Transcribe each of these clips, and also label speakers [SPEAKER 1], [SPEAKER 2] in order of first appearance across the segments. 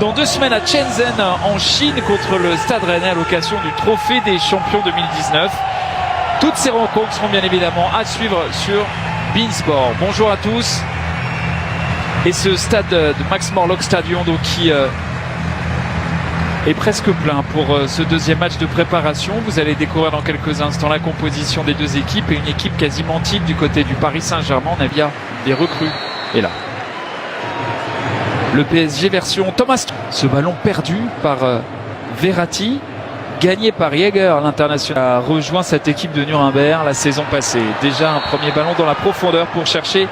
[SPEAKER 1] dans 2 semaines à Shenzhen en Chine contre le Stade Rennais à l'occasion du Trophée des Champions 2019. Toutes ces rencontres seront bien évidemment à suivre sur beIN Sport. Bonjour à tous. Et ce stade de Max Morlock Stadium donc, qui est presque plein pour ce deuxième match de préparation. Vous allez découvrir dans quelques instants la composition des deux équipes et une équipe quasiment type du côté du Paris Saint-Germain. On a bien des recrues. Et là, le PSG version Thomas. Ce ballon perdu par Verratti, gagné par Jäger, l'international, a rejoint cette équipe de Nuremberg la saison passée. Déjà un premier ballon dans la profondeur pour chercher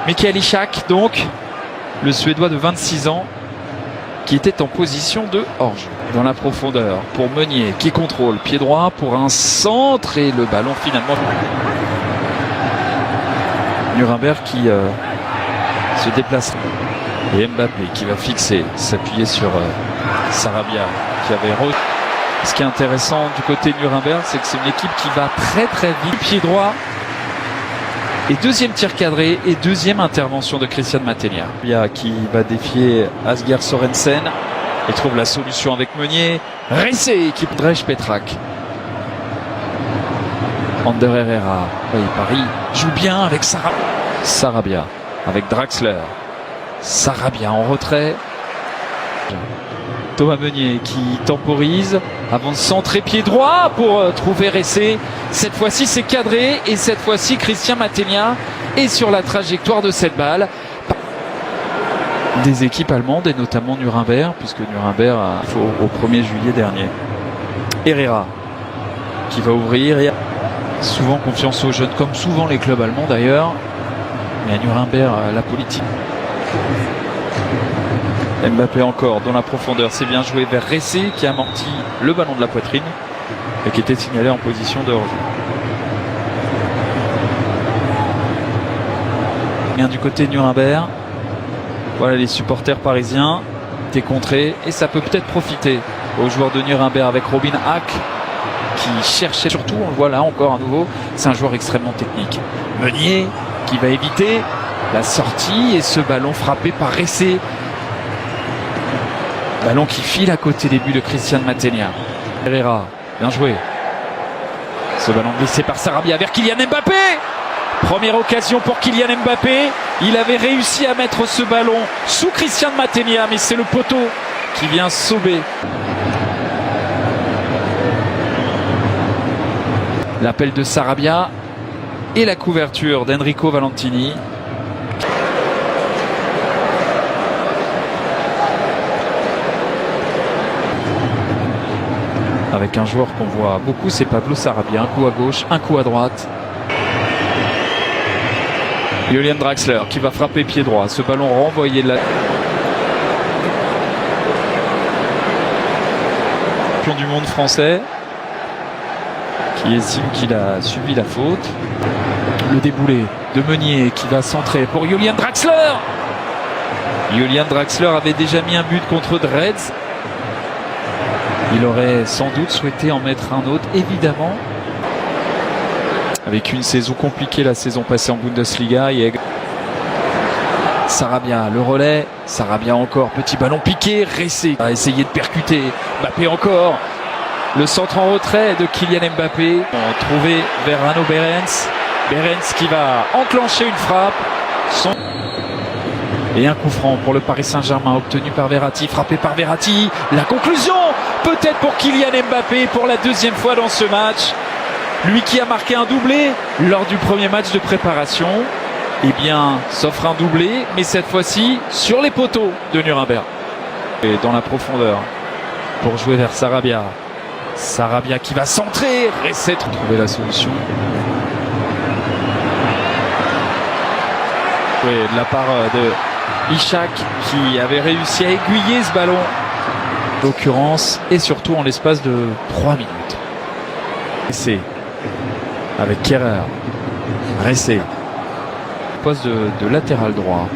[SPEAKER 1] Mikael Ishak, donc le Suédois de 26 ans, qui était en position de hors-jeu. Dans la profondeur pour Meunier, qui contrôle, pied droit pour un centre et le ballon finalement. Nuremberg qui se déplace. Et Mbappé qui va fixer, s'appuyer sur Sarabia qui avait Ce qui est intéressant du côté de Nuremberg, c'est que c'est une équipe qui va très très vite. Pied droit. Et deuxième tir cadré et deuxième intervention de Christian Maténia. Qui va défier Asger Sorensen et trouve la solution avec Meunier. Ressé qui Drej Petrak. Ander Herrera. Oui, Paris joue bien avec Sarabia. Avec Draxler. Sarabia en retrait. Thomas Meunier qui temporise avant de centrer pied droit pour trouver Ressé. Cette fois-ci c'est cadré et cette fois-ci Christian Maténia est sur la trajectoire de cette balle. Des équipes allemandes et notamment Nuremberg, puisque Nuremberg au 1er juillet dernier. Herrera qui va ouvrir. Et souvent confiance aux jeunes, comme souvent les clubs allemands d'ailleurs. Mais à Nuremberg, la politique. Mbappé encore dans la profondeur, c'est bien joué vers Ressé qui a amorti le ballon de la poitrine et qui était signalé en position de hors-jeu. Bien du côté de Nuremberg. Voilà les supporters parisiens étaient contrés et ça peut peut-être profiter aux joueurs de Nuremberg avec Robin Hack qui cherchait surtout, on le voit là encore à nouveau, c'est un joueur extrêmement technique. Meunier qui va éviter la sortie et ce ballon frappé par Ressé. Ballon qui file à côté des buts de Christian Maténia. Herrera, bien joué. Ce ballon glissé par Sarabia vers Kylian Mbappé. Première occasion pour Kylian Mbappé. Il avait réussi à mettre ce ballon sous Christian Maténia, mais c'est le poteau qui vient sauver. L'appel de Sarabia et la couverture d'Enrico Valentini. Avec un joueur qu'on voit beaucoup, c'est Pablo Sarabia. Un coup à gauche, un coup à droite. Julian Draxler qui va frapper pied droit. Ce ballon renvoyé de la... Champion du monde français qui estime qu'il a subi la faute. Le déboulé de Meunier qui va centrer pour Julian Draxler. Julian Draxler avait déjà mis un but contre Dredz. Il aurait sans doute souhaité en mettre un autre, évidemment. Avec une saison compliquée la saison passée en Bundesliga. Sarabia, le relais. Sarabia encore, petit ballon piqué. Ressé a essayé de percuter. Mbappé encore. Le centre en retrait de Kylian Mbappé. On trouvait vers Hanno Behrens. Behrens qui va enclencher une frappe. Et un coup franc pour le Paris Saint-Germain obtenu par Verratti, frappé par Verratti. La conclusion peut-être pour Kylian Mbappé pour la deuxième fois dans ce match. Lui qui a marqué un doublé lors du premier match de préparation. Eh bien, s'offre un doublé, mais cette fois-ci sur les poteaux de Nuremberg. Et dans la profondeur pour jouer vers Sarabia. Sarabia qui va centrer. Ressé trouver la solution. Oui, de la part de Ishak qui avait réussi à aiguiller ce ballon l'occurrence et surtout en l'espace de 3 minutes. Ressé avec Kehrer. Ressé poste de latéral droit.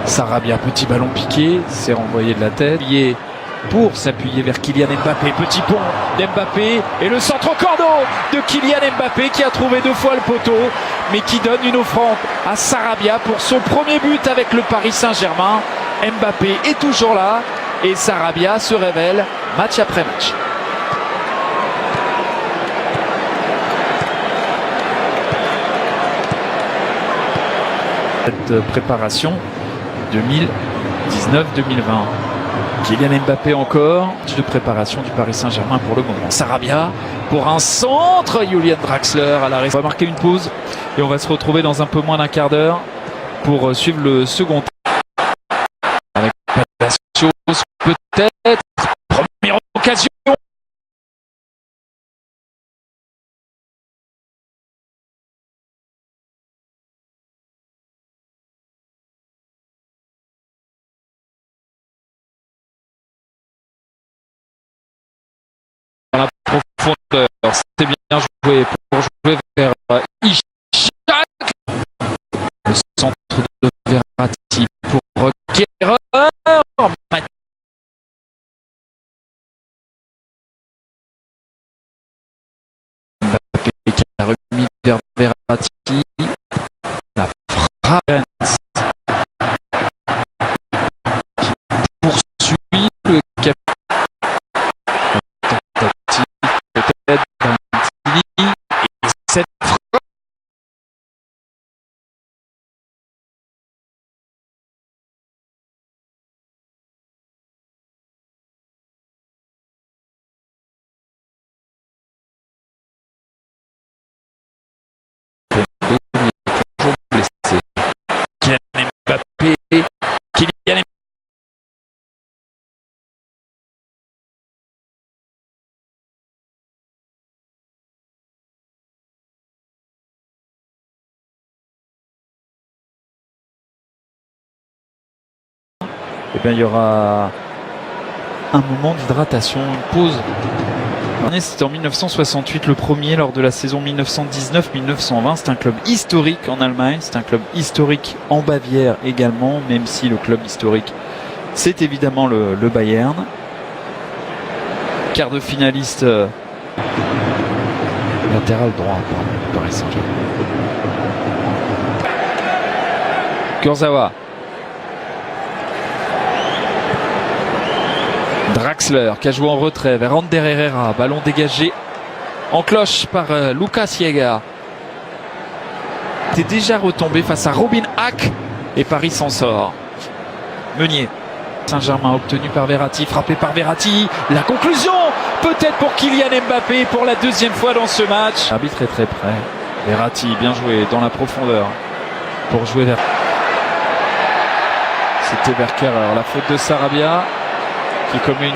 [SPEAKER 1] Sarabia, petit ballon piqué, c'est renvoyé de la tête. Pour s'appuyer vers Kylian Mbappé, petit pont d'Mbappé et le centre au cordeau de Kylian Mbappé qui a trouvé 2 fois le poteau mais qui donne une offrande à Sarabia pour son premier but avec le Paris Saint-Germain. Mbappé est toujours là et Sarabia se révèle match après match. Cette préparation 2019-2020. Kylian Mbappé encore, match de préparation du Paris Saint-Germain pour le moment. Sarabia pour un centre, Julian Draxler à l'arrêt. On va marquer une pause et on va se retrouver dans un peu moins d'un quart d'heure pour suivre le second. Avec Palacios peut-être, première occasion. Dans la profondeur, c'est bien joué pour jouer vers Ishak. Le centre de Verratti pour Kehrer. Mbappé qui a remis vers Verratti. La frappe qui poursuit le cap. Peut-être et cette frappe. Toujours blessé. Kylian Mbappé. Kylian Mbappé. Eh bien, il y aura un moment d'hydratation, une pause. C'était en 1968, le premier lors de la saison 1919-1920. C'est un club historique en Allemagne, c'est un club historique en Bavière également, même si le club historique, c'est évidemment le Bayern. Quart de finaliste latéral droit pour Paris Saint-Germain. Kurzawa. Draxler qui a joué en retrait vers Ander Herrera. Ballon dégagé en cloche par Lucas Jäger. Était déjà retombé face à Robin Hack et Paris s'en sort. Meunier. Saint-Germain obtenu par Verratti, frappé par Verratti. La conclusion peut-être pour Kylian Mbappé pour la deuxième fois dans ce match. L'arbitre est très près. Verratti bien joué dans la profondeur pour jouer vers... C'était Berker. Alors la faute de Sarabia qui commet une...